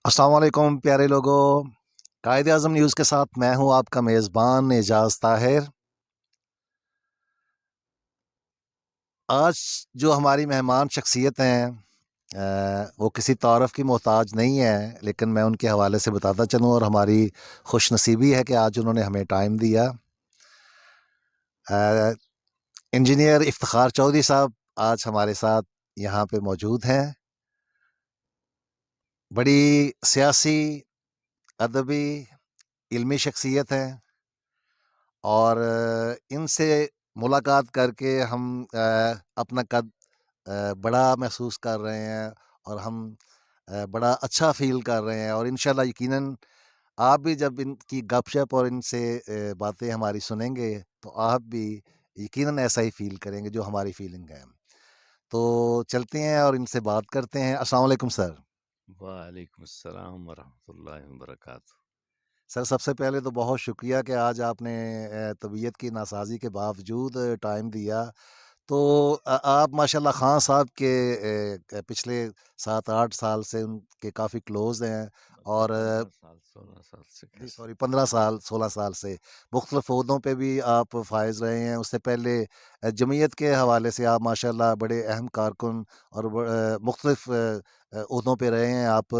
السلام علیکم پیارے لوگوں، قائد اعظم نیوز کے ساتھ میں ہوں آپ کا میزبان اعجاز طاہر۔ آج جو ہماری مہمان شخصیت ہیں وہ کسی تعارف کی محتاج نہیں ہے، لیکن میں ان کے حوالے سے بتاتا چلوں اور ہماری خوش نصیبی ہے کہ آج انہوں نے ہمیں ٹائم دیا۔ انجینئر افتخار چودھری صاحب آج ہمارے ساتھ یہاں پہ موجود ہیں۔ بڑی سیاسی، ادبی، علمی شخصیت ہیں اور ان سے ملاقات کر کے ہم اپنا قد بڑا محسوس کر رہے ہیں اور ہم بڑا اچھا فیل کر رہے ہیں، اور انشاءاللہ یقیناً آپ بھی جب ان کی گپ شپ اور ان سے باتیں ہماری سنیں گے تو آپ بھی یقیناً ایسا ہی فیل کریں گے جو ہماری فیلنگ ہے۔ تو چلتے ہیں اور ان سے بات کرتے ہیں۔ السلام علیکم سر۔ وعلیکم السلام ورحمۃ اللہ وبرکاتہ۔ سر سب سے پہلے تو بہت شکریہ کہ آج آپ نے طبیعت کی ناسازی کے باوجود ٹائم دیا۔ تو آپ ماشاءاللہ خان صاحب کے پچھلے 7-8 سال سے ان کے کافی کلوز ہیں، اور 16 سال سے سوری 15-16 سال سے مختلف عہدوں پہ بھی آپ فائز رہے ہیں۔ اس سے پہلے جمعیت کے حوالے سے آپ ماشاءاللہ بڑے اہم کارکن اور مختلف عہدوں پہ رہے ہیں آپ۔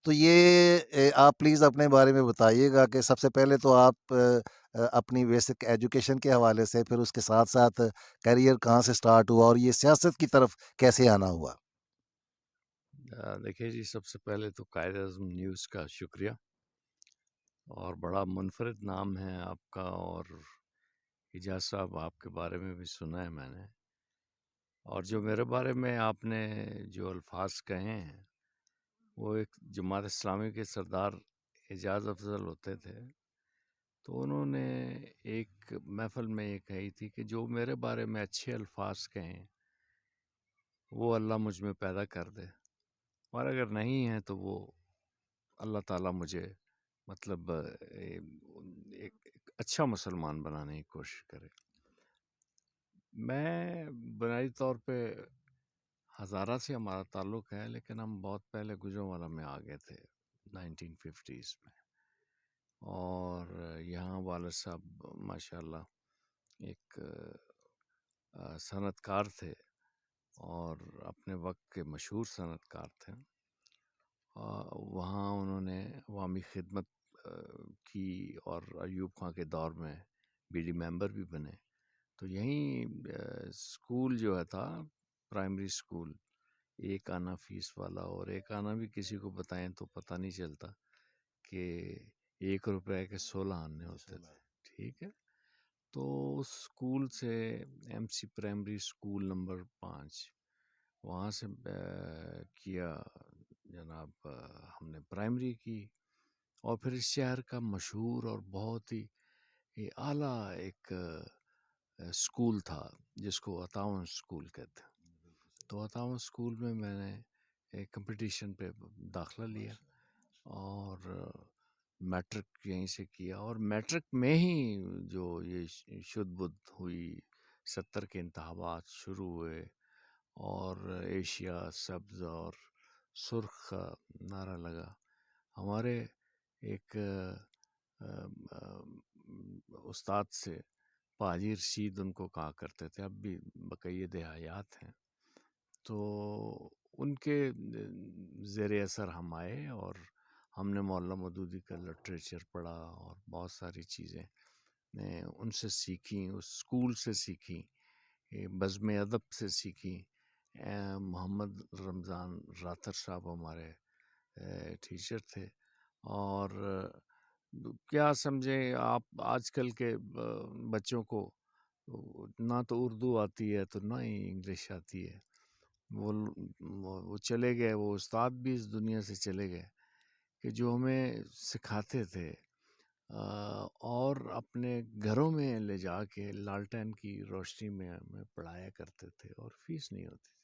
تو یہ آپ پلیز اپنے بارے میں بتائیے گا کہ سب سے پہلے تو آپ اپنی بیسک ایجوکیشن کے حوالے سے، پھر اس کے ساتھ ساتھ کیریئر کہاں سے سٹارٹ ہوا اور یہ سیاست کی طرف کیسے آنا ہوا؟ دیکھیے جی، سب سے پہلے تو قائد اعظم نیوز کا شکریہ، اور بڑا منفرد نام ہے آپ کا، اور اعجاز صاحب آپ کے بارے میں بھی سنا ہے میں نے، اور جو میرے بارے میں آپ نے جو الفاظ کہے ہیں وہ ایک جماعت اسلامی کے سردار اعجاز افضل ہوتے تھے، تو انہوں نے ایک محفل میں یہ کہی تھی کہ جو میرے بارے میں اچھے الفاظ کہیں وہ اللہ مجھ میں پیدا کر دے، اور اگر نہیں ہے تو وہ اللہ تعالیٰ مجھے مطلب ایک اچھا مسلمان بنانے کی کوشش کرے۔ میں بنیادی طور پہ ہزارہ سے ہمارا تعلق ہے، لیکن ہم بہت پہلے گوجرانوالہ میں آ گئے تھے 1950s میں، اور یہاں والد صاحب ماشاءاللہ ایک صنعت کار تھے، اور اپنے وقت کے مشہور صنعت کار تھے۔ وہاں انہوں نے عوامی خدمت کی، اور ایوب خان کے دور میں بی ڈی ممبر بھی بنے۔ تو یہیں اسکول جو ہے تھا، پرائمری اسکول، ایک آنا فیس والا، اور ایک آنا بھی کسی کو بتائیں تو پتہ نہیں چلتا کہ 1 روپے کے 16 آنے ہوتے تھے، ٹھیک ہے۔ تو اس اسکول سے M C primary school number 5 وہاں سے کیا جناب، ہم نے پرائمری کی، اور پھر اس شہر کا مشہور اور بہت ہی اعلیٰ ایک اسکول تھا جس کو عطاون اسکول کہتے ہیں۔ تو عطاون اسکول میں نے ایک کمپٹیشن پہ داخلہ لیا، اور میٹرک یہیں سے کیا، اور میٹرک میں ہی جو یہ شد بدھ ہوئی، 70 کے انتخابات شروع ہوئے، اور ایشیا سبز اور سرخ کا نعرہ لگا۔ ہمارے ایک استاد سے پاجی رشید ان کو کہا کرتے تھے، اب بھی بقیہ حیات ہیں، تو ان کے زیر اثر ہم آئے، اور ہم نے مولانا مودودی کا لٹریچر پڑھا، اور بہت ساری چیزیں ان سے سیکھیں، اس اسکول سے سیکھیں، بزم ادب سے سیکھیں۔ محمد رمضان راتر صاحب ہمارے ٹیچر تھے، اور کیا سمجھیں آپ، آج کل کے بچوں کو نہ تو اردو آتی ہے تو نہ ہی انگلش آتی ہے، وہ چلے گئے، وہ استاد بھی اس دنیا سے چلے گئے کہ جو ہمیں سکھاتے تھے، اور اپنے گھروں میں لے جا کے لالٹین کی روشنی میں ہمیں پڑھایا کرتے تھے، اور فیس نہیں ہوتی تھی،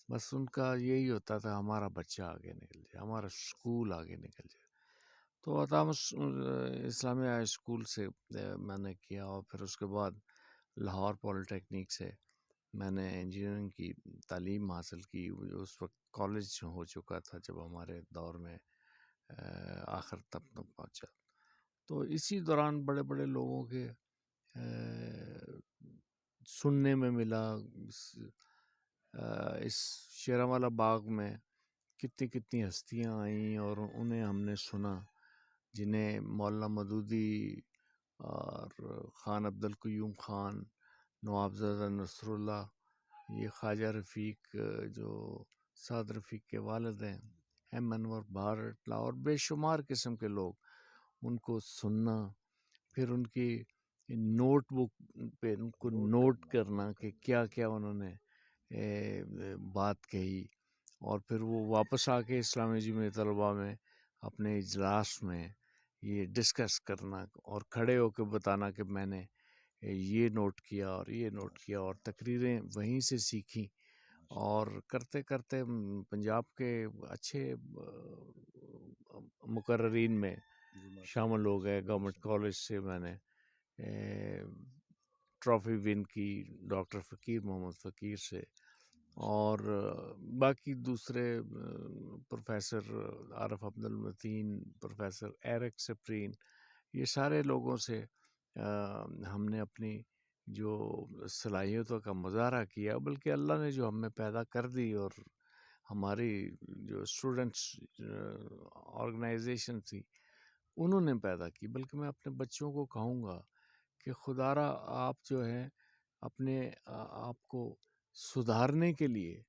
بس ان کا یہی ہوتا تھا ہمارا بچہ آگے نکل جائے، ہمارا اسکول آگے نکل جائے۔ تو عطام اسلامیہ ہائی اسکول سے میں نے کیا، اور پھر اس کے بعد لاہور پولی ٹیکنیک سے میں نے انجینئرنگ کی تعلیم حاصل کی۔ اس وقت کالج ہو چکا تھا جب ہمارے دور میں آخر تب تک پہنچا۔ تو اسی دوران بڑے بڑے لوگوں کے سننے میں ملا، اس شیراں باغ میں کتنی کتنی ہستیاں آئیں اور انہیں ہم نے سنا، جنہیں مولانا مودودی اور خان عبد القیوم خان، نوابزادہ نصر اللہ، یہ خواجہ رفیق جو سعد رفیق کے والد ہیں، ایم انور بھارت، اور بے شمار قسم کے لوگ، ان کو سننا، پھر ان کی نوٹ بک پہ ان کو نوٹ کرنا کہ کیا کیا انہوں نے بات کہی، اور پھر وہ واپس آ کے اسلامی جمعیت طلبہ میں اپنے اجلاس میں یہ ڈسکس کرنا اور کھڑے ہو کے بتانا کہ میں نے یہ نوٹ کیا اور یہ نوٹ کیا، اور تقریریں وہیں سے سیکھیں، اور کرتے کرتے پنجاب کے اچھے مقررین میں شامل ہو گئے۔ گورنمنٹ کالج سے میں نے ٹرافی ون کی ڈاکٹر فقیر محمد فقیر سے، اور باقی دوسرے پروفیسر عارف عبد المتین، پروفیسر ایرک سپرین، یہ سارے لوگوں سے ہم نے اپنی جو صلاحیتوں کا مظاہرہ کیا، بلکہ اللہ نے جو ہم میں پیدا کر دی، اور ہماری جو اسٹوڈنٹس آرگنائزیشن تھی انہوں نے پیدا کی۔ بلکہ میں اپنے بچوں کو کہوں گا کہ خدا را آپ جو ہے اپنے آپ کو سدھارنے کے لیے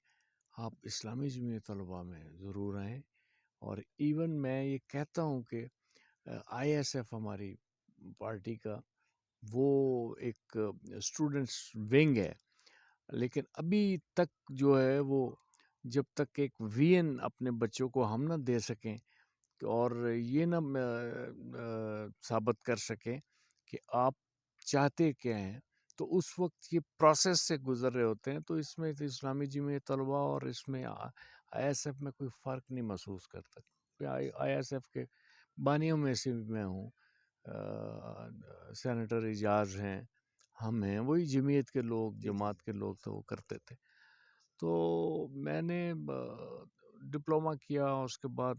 آپ اسلامی جمعیت طلبہ میں ضرور آئیں، اور ایون میں یہ کہتا ہوں کہ آئی ایس ایف ہماری پارٹی کا وہ ایک اسٹوڈنٹس ونگ ہے، لیکن ابھی تک جو ہے وہ جب تک ایک وی این اپنے بچوں کو ہم نہ دے سکیں اور یہ نہ ثابت کر سکیں کہ آپ چاہتے کیا ہیں، تو اس وقت یہ پروسیس سے گزر رہے ہوتے ہیں۔ تو اس میں اسلامی جمعیت طلبہ اور اس میں آئی ایس ایف میں کوئی فرق نہیں محسوس کرتا۔ آئی ایس ایف کے بانیوں میں سے بھی میں ہوں، سینیٹر اعجاز ہیں، ہم ہیں، وہی جمعیت کے لوگ، جماعت کے لوگ تو وہ کرتے تھے۔ تو میں نے ڈپلومہ کیا، اس کے بعد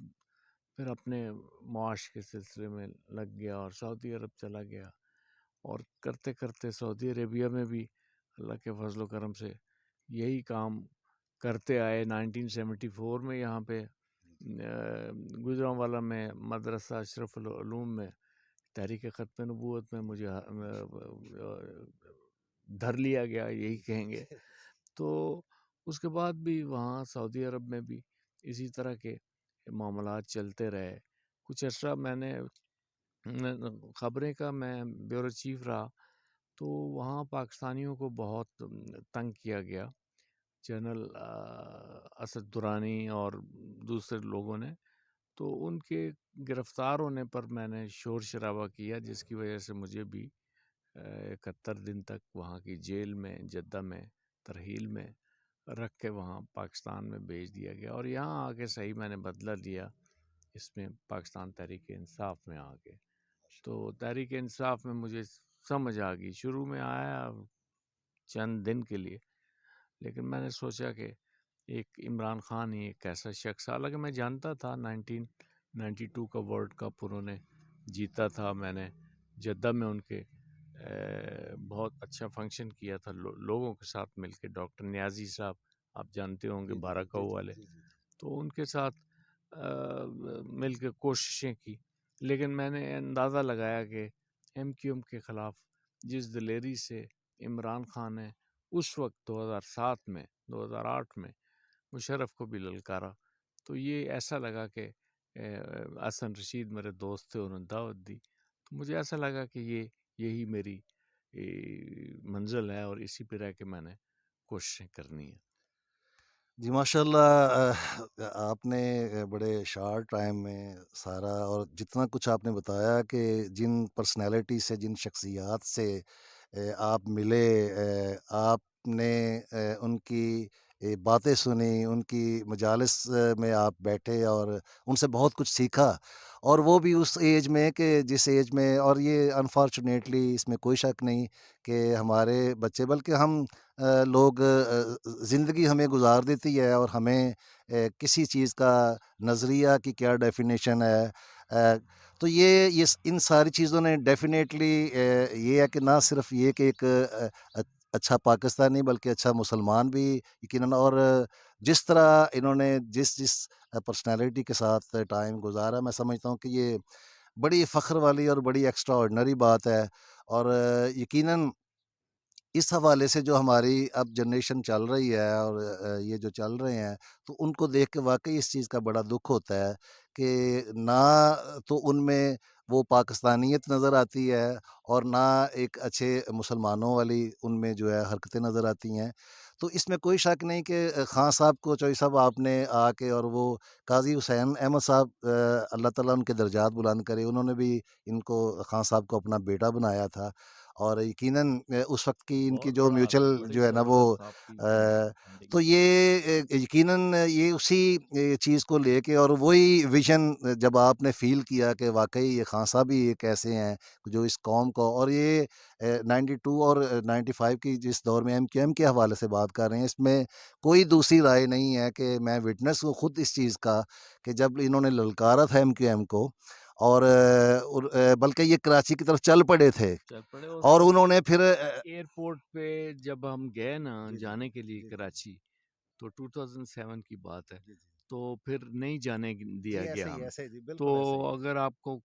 پھر اپنے معاش کے سلسلے میں لگ گیا اور سعودی عرب چلا گیا، اور کرتے کرتے سعودی عربیہ میں بھی اللہ کے فضل و کرم سے یہی کام کرتے آئے۔ 1974 میں یہاں پہ گجرانوالا میں مدرسہ اشرف العلوم میں تحریک ختم نبوت میں مجھے دھر لیا گیا، یہی کہیں گے۔ تو اس کے بعد بھی وہاں سعودی عرب میں بھی اسی طرح کے معاملات چلتے رہے۔ کچھ عرصہ میں نے خبریں کا میں بیورو چیف رہا، تو وہاں پاکستانیوں کو بہت تنگ کیا گیا، جنرل اسد درانی اور دوسرے لوگوں نے۔ تو ان کے گرفتار ہونے پر میں نے شور شرابہ کیا، جس کی وجہ سے مجھے بھی 71 دن تک وہاں کی جیل میں، جدہ میں ترحیل میں رکھ کے وہاں پاکستان میں بھیج دیا گیا، اور یہاں آ کے صحیح میں نے بدلہ لیا اس میں پاکستان تحریک انصاف میں آ کے۔ تو تحریک انصاف میں مجھے سمجھ آ گئی، شروع میں آیا چند دن کے لیے، لیکن میں نے سوچا کہ ایک عمران خان ہی ایک ایسا شخص، حالانکہ میں جانتا تھا 1992 کا ورلڈ کپ انہوں نے جیتا تھا، میں نے جدہ میں ان کے بہت اچھا فنکشن کیا تھا لوگوں کے ساتھ مل کے۔ ڈاکٹر نیازی صاحب آپ جانتے ہوں گے، بارکاؤ والے، تو ان کے ساتھ مل کے کوششیں کی، لیکن میں نے اندازہ لگایا کہ ایم کیو ایم کے خلاف جس دلیری سے عمران خان نے اس وقت 2007 میں 2008 میں مشرف کو بھی للکارا، تو یہ ایسا لگا کہ حسن رشید میرے دوست تھے، انہوں نے دعوت دی، تو مجھے ایسا لگا کہ یہی میری منزل ہے، اور اسی پہ رہ کے میں نے کوششیں کرنی ہیں۔ جی ماشاء اللہ، آپ نے بڑے شارٹ ٹائم میں سارا، اور جتنا کچھ آپ نے بتایا کہ جن پرسنالٹی سے، جن شخصیات سے آپ ملے، آپ نے ان کی باتیں سنی، ان کی مجالس میں آپ بیٹھے اور ان سے بہت کچھ سیکھا، اور وہ بھی اس ایج میں کہ جس ایج میں، اور یہ انفارچونیٹلی اس میں کوئی شک نہیں کہ ہمارے بچے، بلکہ ہم لوگ زندگی ہمیں گزار دیتی ہے اور ہمیں کسی چیز کا نظریہ کی کیا ڈیفینیشن ہے. تو یہ ان ساری چیزوں نے ڈیفینیٹلی یہ ہے کہ نہ صرف یہ کہ ایک اچھا پاکستانی بلکہ اچھا مسلمان بھی یقیناً. اور جس طرح انہوں نے جس پرسنالٹی کے ساتھ ٹائم گزارا، میں سمجھتا ہوں کہ یہ بڑی فخر والی اور بڑی ایکسٹرا آرڈنری بات ہے. اور یقیناً اس حوالے سے جو ہماری اب جنریشن چل رہی ہے اور یہ جو چل رہے ہیں، تو ان کو دیکھ کے واقعی اس چیز کا بڑا دکھ ہوتا ہے کہ نہ تو ان میں وہ پاکستانیت نظر آتی ہے اور نہ ایک اچھے مسلمانوں والی ان میں جو ہے حرکتیں نظر آتی ہیں. تو اس میں کوئی شک نہیں کہ خان صاحب کو، چوئی صاحب آپ نے آ کے، اور وہ قاضی حسین احمد صاحب اللہ تعالیٰ ان کے درجات بلند کرے، انہوں نے بھی ان کو، خان صاحب کو اپنا بیٹا بنایا تھا. اور یقیناً اس وقت کی ان کی بہت جو بڑا میوچل بڑی جو ہے نا وہ زبردست آپ کی تو زندگی تھی. یہ یقیناً یہ اسی چیز کو لے کے، اور وہی ویژن جب آپ نے فیل کیا کہ واقعی یہ خان صاحب ہی ایک ایسے ہیں جو اس قوم کو، اور یہ 92 اور 95 کی جس دور میں ایم کیو ایم کے حوالے سے بات کر رہے ہیں، اس میں کوئی دوسری رائے نہیں ہے کہ میں وٹنس ہوں خود اس چیز کا کہ جب انہوں نے للکارا تھا ایم کیو ایم کو، اور بلکہ یہ کراچی کی طرف چل پڑے تھے، چل پڑے اور اور پھر انہوں نے پھر ایئرپورٹ پہ جب ہم گئے نا جی جی جانے کے لیے جی جی کراچی، تو 2007 کی بات ہے، جی جی تو پھر نہیں جانے جی دیا ایسے گیا ہی ہمیں. ایسے ہی جی تو بالکل ایسے ہی. اگر آپ کو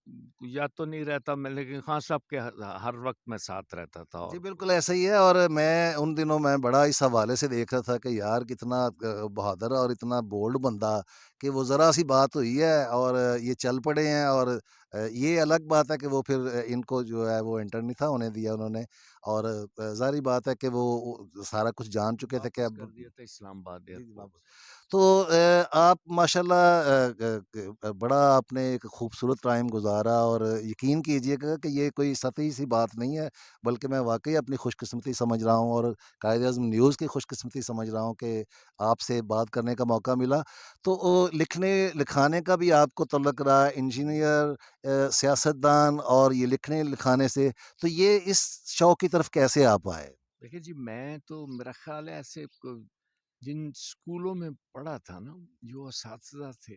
یاد تو نہیں رہتا میں، لیکن خان صاحب کے ہر وقت میں ساتھ رہتا تھا. جی اور بالکل ایسا ہی ہے. اور میں ان دنوں میں بڑا اس حوالے سے دیکھ رہا تھا کہ یار کتنا بہادر اور اتنا بولڈ بندہ کہ وہ ذرا سی بات ہوئی ہے اور یہ چل پڑے ہیں. اور یہ الگ بات ہے کہ وہ پھر ان کو جو ہے وہ انٹر نہیں تھا ہونے دیا انہوں نے. اور ظاہری بات ہے کہ وہ سارا کچھ جان چکے تھے کہ واپس اب کر دیا تھا اسلام آباد جی جی ایئرپورٹ. واپس. تو آپ ماشاءاللہ بڑا آپ نے ایک خوبصورت ٹائم گزارا. اور یقین کیجئے گا کہ یہ کوئی سطحی سی بات نہیں ہے، بلکہ میں واقعی اپنی خوش قسمتی سمجھ رہا ہوں اور قائد اعظم نیوز کی خوش قسمتی سمجھ رہا ہوں کہ آپ سے بات کرنے کا موقع ملا. تو لکھنے لکھانے کا بھی آپ کو تعلق رہا، انجینئر، سیاستدان، اور یہ لکھنے لکھانے سے، تو یہ اس شوق کی طرف کیسے آپ آئے؟ دیکھیں جی، میں تو میرا خیال ہے ایسے جن اسکولوں میں پڑھا تھا نا، جو اساتذہ تھے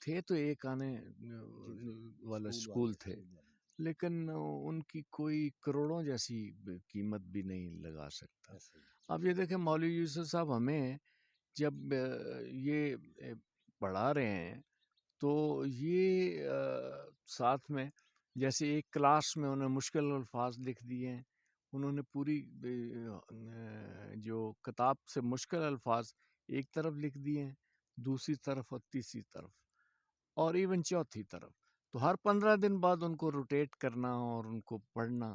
تھے تو ایک آنے جی جی والا اسکول اسکول والے تھے، اسکول والے لیکن ان کی کوئی کروڑوں جیسی قیمت بھی نہیں لگا سکتا. ایسے ہی. اب یہ دیکھیں مولوی یوسف صاحب ہمیں جب یہ پڑھا رہے ہیں، تو یہ ساتھ میں جیسے ایک کلاس میں انہیں مشکل الفاظ لکھ دیے ہیں، انہوں نے پوری جو کتاب سے مشکل الفاظ ایک طرف لکھ دیے ہیں، دوسری طرف اور تیسری طرف اور ایون چوتھی طرف. تو ہر 15 دن بعد ان کو روٹیٹ کرنا اور ان کو پڑھنا.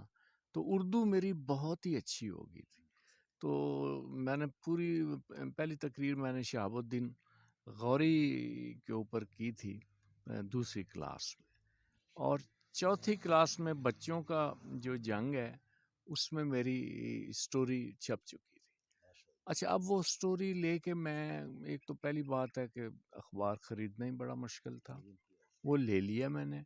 تو اردو میری بہت ہی اچھی ہو گئی تھی. تو میں نے پوری پہلی تقریر میں نے شہاب الدین غوری کے اوپر کی تھی دوسری کلاس میں، اور چوتھی کلاس میں بچوں کا جو جنگ ہے اس میں میری سٹوری چھپ چکی تھی. اچھا، اب وہ سٹوری لے کے میں، ایک تو پہلی بات ہے کہ اخبار خریدنا ہی بڑا مشکل تھا، وہ لے لیا میں نے،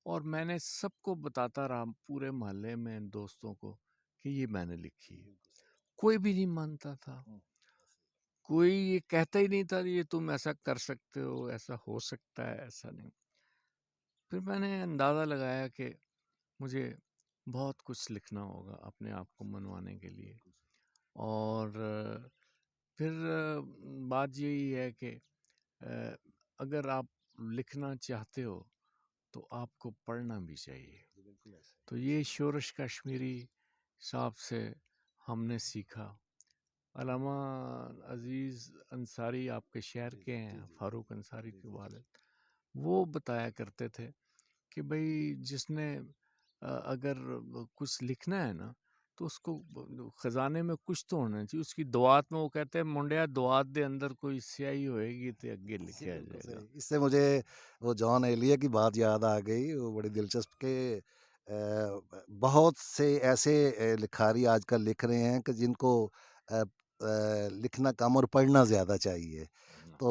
اور میں نے سب کو بتاتا رہا، پورے محلے میں دوستوں کو، کہ یہ میں نے لکھی ہے. کوئی بھی نہیں مانتا تھا، کوئی یہ کہتا ہی نہیں تھا یہ تم ایسا کر سکتے ہو، ایسا ہو سکتا ہے، ایسا نہیں. پھر میں نے اندازہ لگایا کہ مجھے بہت کچھ لکھنا ہوگا اپنے آپ کو منوانے کے لیے. اور پھر بات یہی ہے کہ اگر آپ لکھنا چاہتے ہو تو آپ کو پڑھنا بھی چاہیے. تو یہ شورش کشمیری صاحب سے ہم نے سیکھا. علامہ عزیز انصاری آپ کے شہر کے ہیں، فاروق انصاری کے والد، وہ بتایا کرتے تھے کہ بھئی جس نے اگر کچھ لکھنا ہے نا تو اس کو خزانے میں کچھ تو ہونا چاہیے. اس کی دعات میں وہ کہتے ہیں منڈیا دعات دے اندر کوئی سیاہی ہوئے گی تو اگے جی لکھا بالکل جائے گا. صحیح. اس سے مجھے وہ جان ایلیا کی بات یاد آ گئی، وہ بڑی دلچسپ کہ بہت سے ایسے لکھاری آج کل لکھ رہے ہیں کہ جن کو لکھنا کم اور پڑھنا زیادہ چاہیے. تو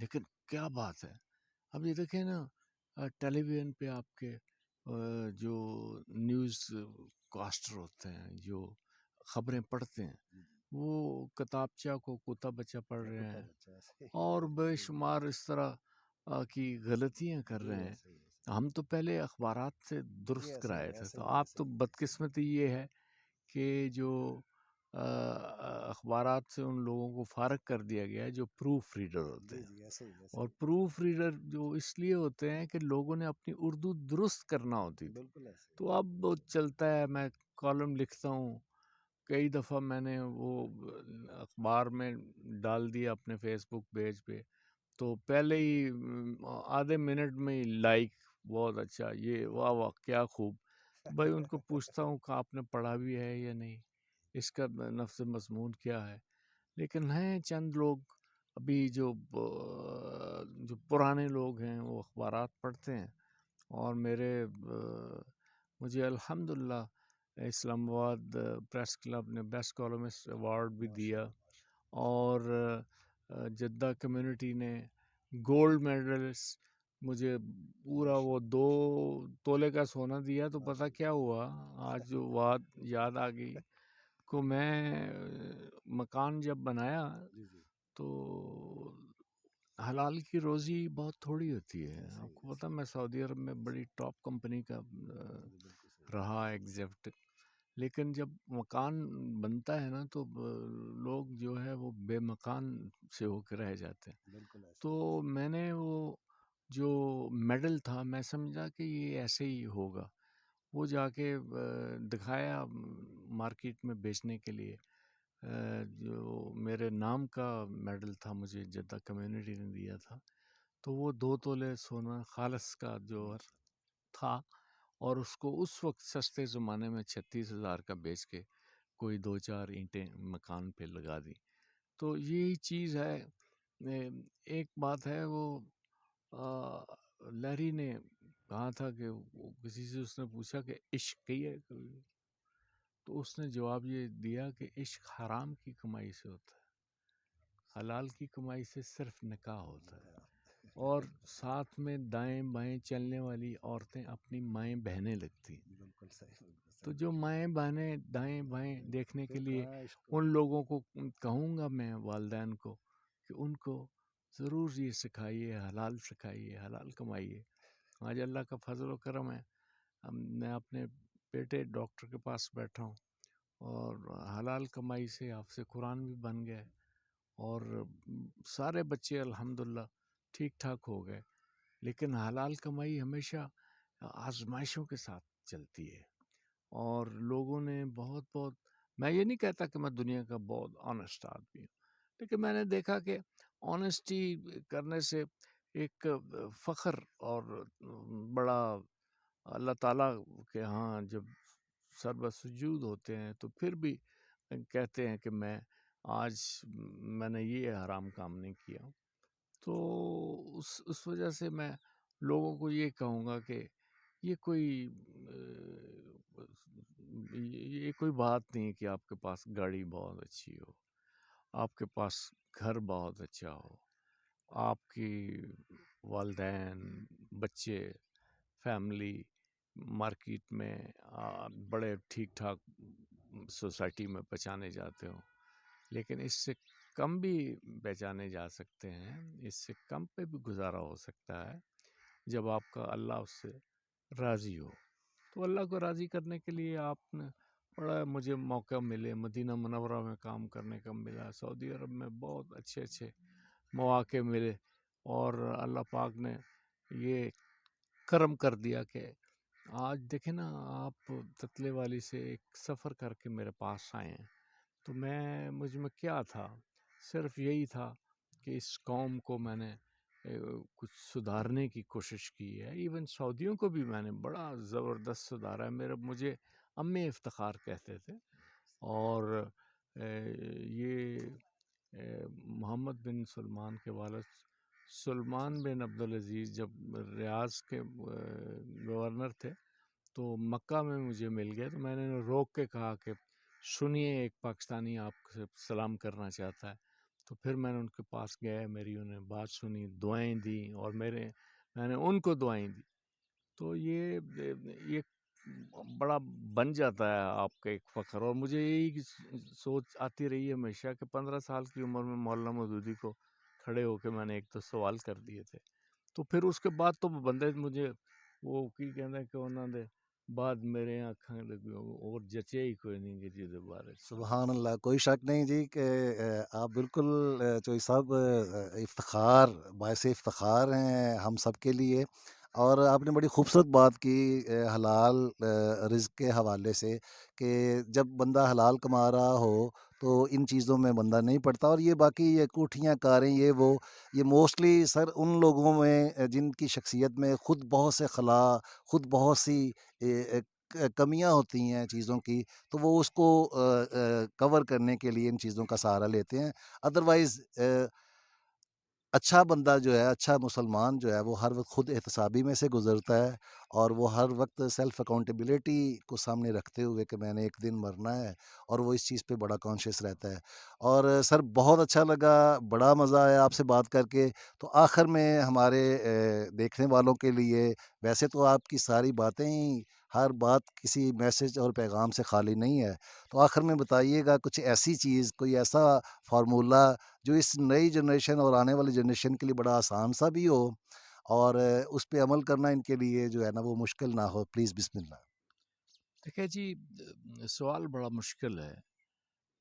لیکن کیا بات ہے. اب یہ دیکھیں نا، ٹیلی ویژن پہ آپ کے جو نیوز کاسٹر ہوتے ہیں، جو خبریں پڑھتے ہیں، جی جی وہ کتابچہ کو کتا بچہ پڑھ کیا رہے کتا ہیں بچہ ہے، صحیح اور بے صحیح شمار اس طرح کی غلطیاں کر صحیح رہے ہے ہیں. صحیح ہے ہم تو پہلے اخبارات سے جی درست ایسے ہی کرائے ہے تھے، ایسے تو ہی ہے آپ ایسے تو ہی ہے ایسے ہی بدقسمتی یہ ہے کہ جو اخبارات سے ان لوگوں کو فارغ کر دیا گیا ہے جو پروف ریڈر ہوتے جی ہیں. جی ایسے ہی ایسے اور ہی پروف ریڈر جو اس لیے ہوتے ہیں کہ لوگوں نے اپنی اردو درست کرنا ہوتی تھی. بالکل ایسے ہی تو اب وہ چلتا ہے، میں کالم لکھتا ہوں، کئی دفعہ میں نے وہ اخبار میں ڈال دیا اپنے فیس بک پیج پہ، تو پہلے ہی آدھے منٹ میں ہی لائک، بہت اچھا، یہ واہ واہ کیا خوب. بھائی ان کو پوچھتا ہوں کہ آپ نے پڑھا بھی ہے یا نہیں، اس کا نفس مضمون کیا ہے. لیکن ہیں چند لوگ ابھی جو پرانے لوگ ہیں وہ اخبارات پڑھتے ہیں. اور مجھے الحمدللہ اسلام آباد پریس کلب نے بیسٹ کالمسٹ ایوارڈ بھی ماشاء دیا، اللہ ماشاء اور جدہ کمیونٹی نے گولڈ میڈلسٹ مجھے اللہ پورا ماشاء وہ اللہ 2 تولے کا سونا دیا. تو پتہ ماشاء کیا اللہ ہوا، آج جو بات یاد آ گئی کو میں مکان جب بنایا جی جی تو حلال کی روزی بہت تھوڑی ہوتی ہے. ایسے آپ ہی کو ایسے پتہ، میں سعودی عرب میں ہی بڑی ٹاپ کمپنی کا جی جی بالکل صحیح رہا ایگزیکٹو. لیکن جب مکان بنتا ہے نا تو لوگ جو ہے وہ بے مکان سے ہو کے رہ جاتے ہیں. بالکل ایسے تو ہی ایسے میں نے وہ جو میڈل تھا، میں سمجھا کہ یہ ایسے ہی ہوگا. وہ جا کے دکھایا مارکیٹ میں بیچنے کے لیے. جو میرے نام کا میڈل تھا، مجھے جدہ کمیونٹی نے دیا تھا، تو وہ 2 تولے سونا خالص کا جوہر ماشاء تھا. اور اس کو اس وقت سستے زمانے میں 36,000 کا بیچ کے کوئی 2-4 اینٹیں مکان پہ لگا دی. تو یہی چیز ہے. ایک بات ہے، وہ لہری نے کہا تھا کہ کسی سے اس نے پوچھا کہ عشق کی ہے کبھی، تو اس نے جواب یہ دیا کہ عشق حرام کی کمائی سے ہوتا ہے، حلال کی کمائی سے صرف نکاح ہوتا ہے. اور ساتھ میں دائیں بائیں چلنے والی عورتیں اپنی مائیں بہنیں لگتی ہیں. بالکل صحیح بالکل تو صحیح جو مائیں بہنیں دائیں بائیں دیکھنے کے پھر لیے، کہاں عشق ان ہوگا لوگوں کو کہوں گا میں، والدین کو، کہ ان کو ضرور یہ سکھائیے، حلال سکھائیے، حلال کمائیے. آج اللہ کا فضل و کرم ہے، میں اپنے بیٹے ڈاکٹر کے پاس بیٹھا ہوں، اور حلال کمائی سے حافظ قرآن بھی بن گئے، اور سارے بچے الحمدللہ ٹھیک ٹھاک ہو گئے. لیکن حلال کمائی ہمیشہ آزمائشوں کے ساتھ چلتی ہے. اور لوگوں نے بہت بہت، میں یہ نہیں کہتا کہ میں دنیا کا بہت آنےسٹ آدمی ہوں، لیکن میں نے دیکھا کہ آنےسٹی کرنے سے ایک فخر اور بڑا، اللہ تعالیٰ کے ہاں جب سر بسجود ہوتے ہیں تو پھر بھی کہتے ہیں کہ آج میں نے یہ حرام کام نہیں کیا. تو اس وجہ سے میں لوگوں کو یہ کہوں گا کہ یہ کوئی بات نہیں کہ آپ کے پاس گاڑی بہت اچھی ہو، آپ کے پاس گھر بہت اچھا ہو، آپ کی والدین، بچے، فیملی مارکیٹ میں بڑے ٹھیک ٹھاک سوسائٹی میں پہچانے جاتے ہوں. لیکن اس سے کم بھی پہچانے جا سکتے ہیں، اس سے کم پہ بھی گزارا ہو سکتا ہے جب آپ کا اللہ اس سے راضی ہو. تو اللہ کو راضی کرنے کے لیے آپ نے بڑا، مجھے موقع ملے، مدینہ منورہ میں کام کرنے کا ملا، سعودی عرب میں بہت اچھے اچھے مواقع ملے، اور اللہ پاک نے یہ کرم کر دیا کہ آج دیکھیں نا آپ، تتلے والی سے ایک سفر کر کے میرے پاس آئے ہیں. تو مجھ میں کیا تھا، صرف یہی تھا کہ اس قوم کو میں نے کچھ سدھارنے کی کوشش کی ہے. ایون سعودیوں کو بھی میں نے بڑا زبردست سدھارا ہے. مجھے امی افتخار کہتے تھے. اور یہ محمد بن سلمان کے والد سلمان بن عبدالعزیز جب ریاض کے گورنر تھے تو مکہ میں مجھے مل گئے. تو میں نے روک کے کہا کہ سنیے ایک پاکستانی آپ سے سلام کرنا چاہتا ہے. تو پھر میں نے ان کے پاس گیا، میری انہیں بات سنی، دعائیں دیں، اور میں نے ان کو دعائیں دی. تو یہ بڑا بن جاتا ہے آپ کا ایک فخر. اور مجھے یہی سوچ آتی رہی ہے ہمیشہ کہ 15 سال کی عمر میں مولانا مودودی کو کھڑے ہو کے میں نے ایک تو سوال کر دیے تھے. تو پھر اس کے بعد تو بندے مجھے وہ کی کہنا کہ انہوں نے بعد میرے آنکھاں لگی اور جچے ہی کوئی نہیں کہ جی بارے. سبحان اللہ، کوئی شک نہیں جی کہ آپ بالکل چوئی صاحب افتخار، باعث افتخار ہیں ہم سب کے لیے. اور آپ نے بڑی خوبصورت بات کی حلال رزق کے حوالے سے، کہ جب بندہ حلال کما رہا ہو تو ان چیزوں میں بندہ نہیں پڑتا. اور یہ باقی یہ کوٹھیاں کاریں یہ موسٹلی سر ان لوگوں میں جن کی شخصیت میں خود بہت سے خلا، خود بہت سی کمیاں ہوتی ہیں چیزوں کی، تو وہ اس کو کور کرنے کے لیے ان چیزوں کا سہارا لیتے ہیں. ادروائز اچھا بندہ جو ہے، اچھا مسلمان جو ہے، وہ ہر وقت خود احتسابی میں سے گزرتا ہے، اور وہ ہر وقت سیلف اکاؤنٹیبلٹی کو سامنے رکھتے ہوئے کہ میں نے ایک دن مرنا ہے، اور وہ اس چیز پہ بڑا کانشیس رہتا ہے. اور سر بہت اچھا لگا، بڑا مزہ آیا آپ سے بات کر کے. تو آخر میں ہمارے دیکھنے والوں کے لیے، ویسے تو آپ کی ساری باتیں ہی، ہر بات کسی میسج اور پیغام سے خالی نہیں ہے، تو آخر میں بتائیے گا کچھ ایسی چیز، کوئی ایسا فارمولہ جو اس نئی جنریشن اور آنے والی جنریشن کے لیے بڑا آسان سا بھی ہو، اور اس پہ عمل کرنا ان کے لیے جو ہے نا وہ مشکل نہ ہو. پلیز بسم اللہ. دیکھیں جی، سوال بڑا مشکل ہے.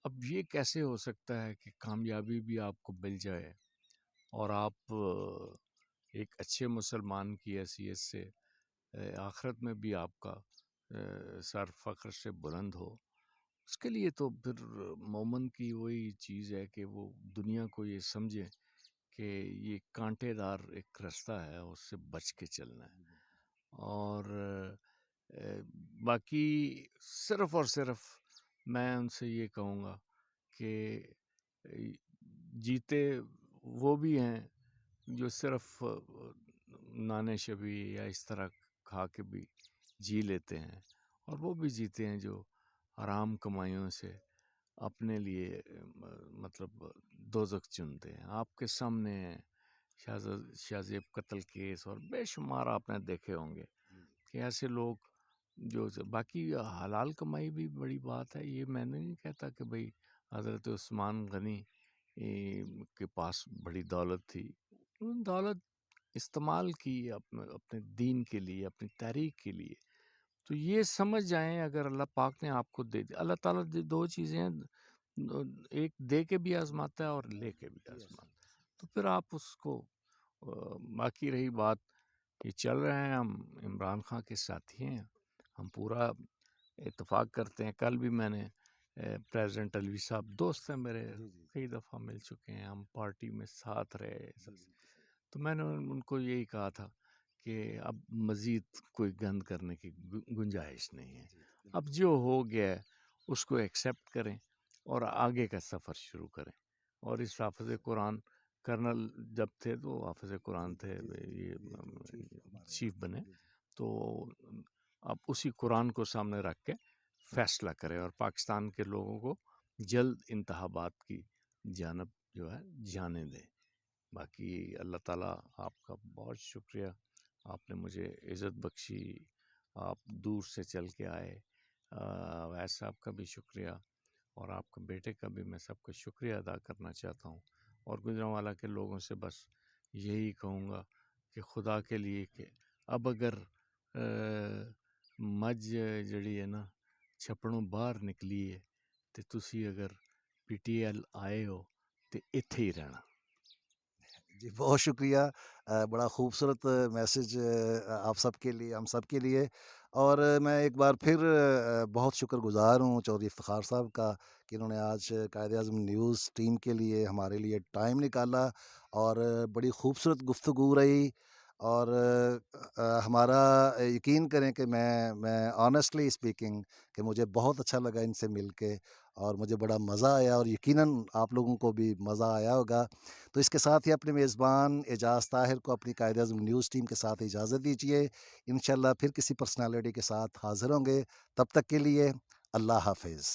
اب یہ کیسے ہو سکتا ہے کہ کامیابی بھی آپ کو مل جائے اور آپ ایک اچھے مسلمان کی حیثیت سے آخرت میں بھی آپ کا سر فخر سے بلند ہو؟ اس کے لیے تو پھر مومن کی وہی چیز ہے کہ وہ دنیا کو یہ سمجھے کہ یہ کانٹے دار ایک رستہ ہے، اس سے بچ کے چلنا ہے. اور باقی صرف اور صرف میں ان سے یہ کہوں گا کہ جیتے وہ بھی ہیں جو صرف نانے شبی یا اس طرح کھا کے بھی جی لیتے ہیں، اور وہ بھی جیتے ہیں جو حرام کمائیوں سے اپنے لیے مطلب دوزخ چنتے ہیں. آپ کے سامنے شاہ زیب قتل کیس اور بے شمار آپ نے دیکھے ہوں گے کہ ایسے لوگ جو باقی حلال کمائی بھی بڑی بات ہے. یہ میں نہیں کہتا کہ بھئی حضرت عثمان غنی کے پاس بڑی دولت تھی. دولت استعمال کی اپنے دین کے لیے، اپنی تحریک کے لیے. تو یہ سمجھ جائیں اگر اللہ پاک نے آپ کو دے دی، اللہ تعالیٰ دو چیزیں ہیں، ایک دے کے بھی آزماتا ہے اور لے کے بھی آزماتا ہے. تو پھر آپ اس کو باقی رہی بات یہ چل رہے ہیں، ہم عمران خان کے ساتھی ہیں، ہم پورا اتفاق کرتے ہیں. کل بھی میں نے پریزیڈنٹ علوی صاحب دوست ہیں میرے، کئی دفعہ مل چکے ہیں، ہم پارٹی میں ساتھ رہے. تو میں نے ان کو یہی کہا تھا کہ اب مزید کوئی گند کرنے کی گنجائش نہیں ہے. اب جو ہو گیا ہے اس کو ایکسیپٹ کریں اور آگے کا سفر شروع کریں. اور اس حافظ قرآن کرنل جب تھے تو حافظ قرآن تھے، یہ چیف بنے، تو اب اسی قرآن کو سامنے رکھ کے فیصلہ کریں اور پاکستان کے لوگوں کو جلد انتخابات کی جانب جو ہے جانے دیں. باقی اللہ تعالیٰ آپ کا بہت شکریہ، آپ نے مجھے عزت بخشی، آپ دور سے چل کے آئے. ویس صاحب کا بھی شکریہ، اور آپ کے بیٹے کا بھی میں سب کا شکریہ ادا کرنا چاہتا ہوں. اور گجرانوالہ کے لوگوں سے بس یہی کہوں گا کہ خدا کے لیے کہ اب اگر مجھ جڑی ہے نا چھپڑوں باہر نکلی ہے تو تسی اگر پی ٹی ایل آئے ہو تو اتھے ہی رہنا. جی بہت شکریہ، بڑا خوبصورت میسج آپ سب کے لیے، ہم سب کے لیے. اور میں ایک بار پھر بہت شکر گزار ہوں چودھری افتخار صاحب کا کہ انہوں نے آج قائد اعظم نیوز ٹیم کے لیے ہمارے لیے ٹائم نکالا، اور بڑی خوبصورت گفتگو رہی. اور ہمارا یقین کریں کہ میں آنیسٹلی اسپیکنگ کہ مجھے بہت اچھا لگا ان سے مل کے، اور مجھے بڑا مزہ آیا، اور یقیناً آپ لوگوں کو بھی مزہ آیا ہوگا. تو اس کے ساتھ ہی اپنے میزبان اعجاز طاہر کو اپنی قائد اعظم نیوز ٹیم کے ساتھ اجازت دیجیے. انشاءاللہ پھر کسی پرسنالٹی کے ساتھ حاضر ہوں گے. تب تک کے لیے اللہ حافظ.